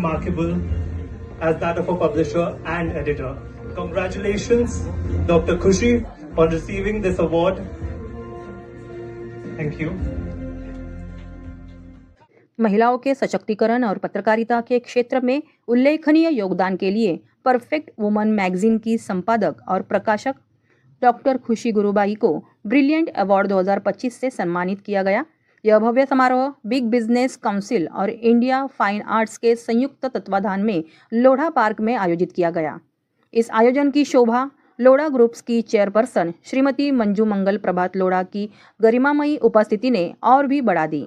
remarkable as that of a publisher and editor. Congratulations, Dr. Khushi, on receiving this award. Thank you. महिलाओं के सशक्तिकरण और पत्रकारिता के क्षेत्र में उल्लेखनीय योगदान के लिए परफेक्ट वुमन मैगजीन की संपादक और प्रकाशक डॉक्टर खुशी गुरुबाई को ब्रिलियंट अवार्ड 2025 से सम्मानित किया गया। यह भव्य समारोह बिग बिजनेस काउंसिल और इंडिया फाइन आर्ट्स के संयुक्त तत्वाधान में लोढ़ा पार्क में आयोजित किया गया। इस आयोजन की शोभा लोढ़ा ग्रुप्स की चेयरपर्सन श्रीमती मंजू मंगल प्रभात लोढ़ा की गरिमामयी उपस्थिति ने और भी बढ़ा दी।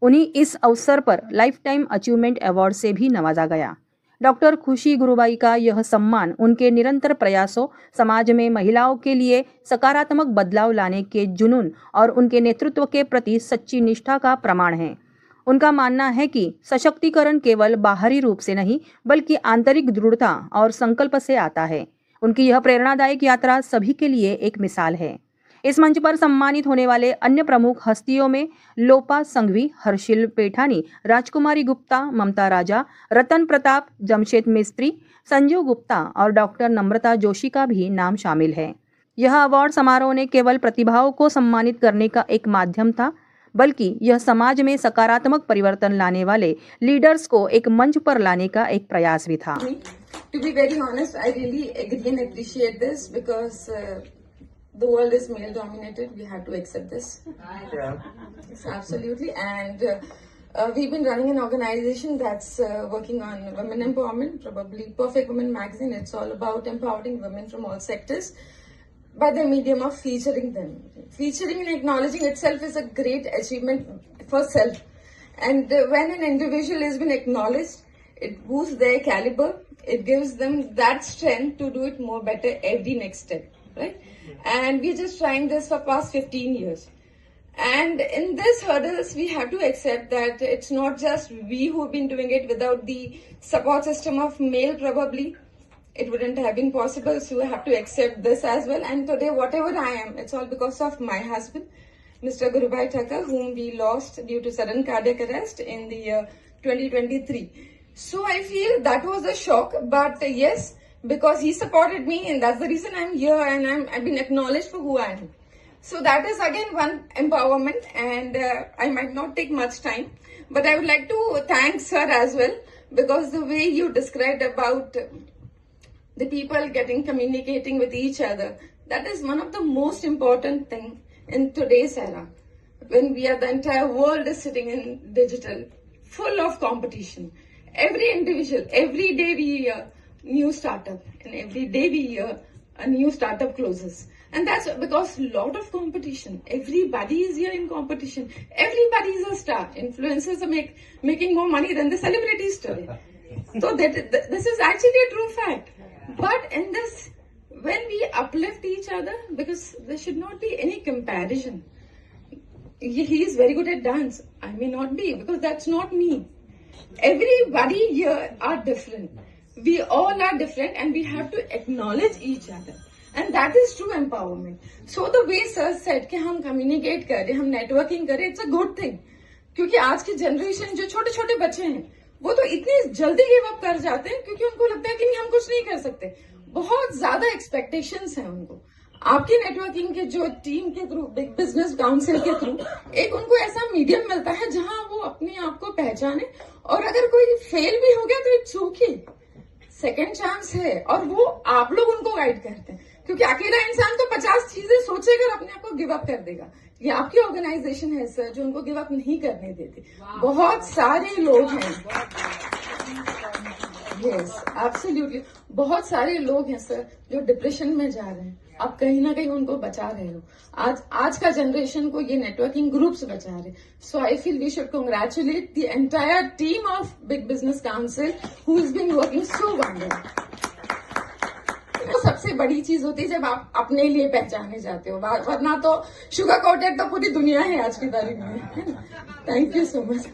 उन्हीं इस अवसर पर लाइफ टाइम अचीवमेंट अवार्ड से भी नवाजा गया। डॉक्टर खुशी गुरुबाई का यह सम्मान उनके निरंतर प्रयासों, समाज में महिलाओं के लिए सकारात्मक बदलाव लाने के जुनून और उनके नेतृत्व के प्रति सच्ची निष्ठा का प्रमाण है। उनका मानना है कि सशक्तिकरण केवल बाहरी रूप से नहीं बल्कि आंतरिक दृढ़ता और संकल्प से आता है। उनकी यह प्रेरणादायक यात्रा सभी के लिए एक मिसाल है। इस मंच पर सम्मानित होने वाले अन्य प्रमुख हस्तियों में लोपा संघवी, हर्षिल पेठानी, राजकुमारी गुप्ता, ममता राजा, रतन प्रताप, जमशेद मिस्त्री, संजीव गुप्ता और डॉक्टर नम्रता जोशी का भी नाम शामिल है। यह अवार्ड समारोह ने केवल प्रतिभाओं को सम्मानित करने का एक माध्यम था, बल्कि यह समाज में सकारात्मक परिवर्तन लाने वाले लीडर्स को एक मंच पर लाने का एक प्रयास भी था। To be very honest, I really agree and appreciate this because the world is male dominated. We have to accept this. Yeah. Yes, absolutely. And we've been running an organization that's working on women empowerment, probably Perfect Women Magazine. It's all about empowering women from all sectors by the medium of featuring them. Featuring and acknowledging itself is a great achievement for self. And when an individual has been acknowledged, it boosts their caliber. It gives them that strength to do it more better every next step, right? And we're just trying this for past 15 years. And in this hurdles, we have to accept that it's not just we who've been doing it. Without the support system of male, probably it wouldn't have been possible. So we have to accept this as well. And today, whatever I am, it's all because of my husband, Mr. Gurubai Thakur, whom we lost due to sudden cardiac arrest in the year 2023. So I feel that was a shock, but yes, because he supported me, and that's the reason I'm here, and I've been acknowledged for who I am. So that is again one empowerment, and I might not take much time, but I would like to thank sir as well, because the way you described about the people communicating with each other, that is one of the most important thing in today's era, when the entire world is sitting in digital, full of competition. Every individual, every day we hear new startup, and every day we hear a new startup closes. And that's because a lot of competition. Everybody is here in competition. Everybody is a star. Influencers are making more money than the celebrities today. So this is actually a true fact. But in this, when we uplift each other, because there should not be any comparison. He is very good at dance. I may not be, because that's not me. Everybody here are different. We all are different, and we have to acknowledge each other. And that is true empowerment. So the way sir said कि हम communicate करें, हम networking करें, it's a good thing. क्योंकि आज की generation जो छोटे छोटे बच्चे हैं, वो तो इतनी जल्दी give up कर जाते हैं क्योंकि उनको लगता है कि नहीं हम कुछ नहीं कर सकते. बहुत ज्यादा expectations हैं उनको. आपकी नेटवर्किंग के जो टीम के थ्रू, बिग बिजनेस काउंसिल के थ्रू, एक उनको ऐसा मीडियम मिलता है जहां वो अपने आप को पहचाने, और अगर कोई फेल भी हो गया तो इट्स ओके, सेकेंड चांस है, और वो आप लोग उनको गाइड करते हैं. क्योंकि अकेला इंसान तो 50 चीजें सोचेगा और अपने आप को गिव अप कर देगा. ये आपकी ऑर्गेनाइजेशन है सर जो उनको गिव अप नहीं करने देती. बहुत सारे लोग हैं, यस एब्सोल्युटली, बहुत सारे लोग हैं सर जो डिप्रेशन में जा रहे हैं. आप कहीं ना कहीं उनको बचा रहे हो. आज का जनरेशन को ये नेटवर्किंग ग्रुप्स बचा रहे. So I feel we should congratulate the entire team of big business council who is been working so wonderful. तो सबसे बड़ी चीज होती है जब आप अपने लिए पहचाने जाते हो, वरना तो शुगर कोटेड तो पूरी दुनिया है आज की तारीख में. Thank you so much.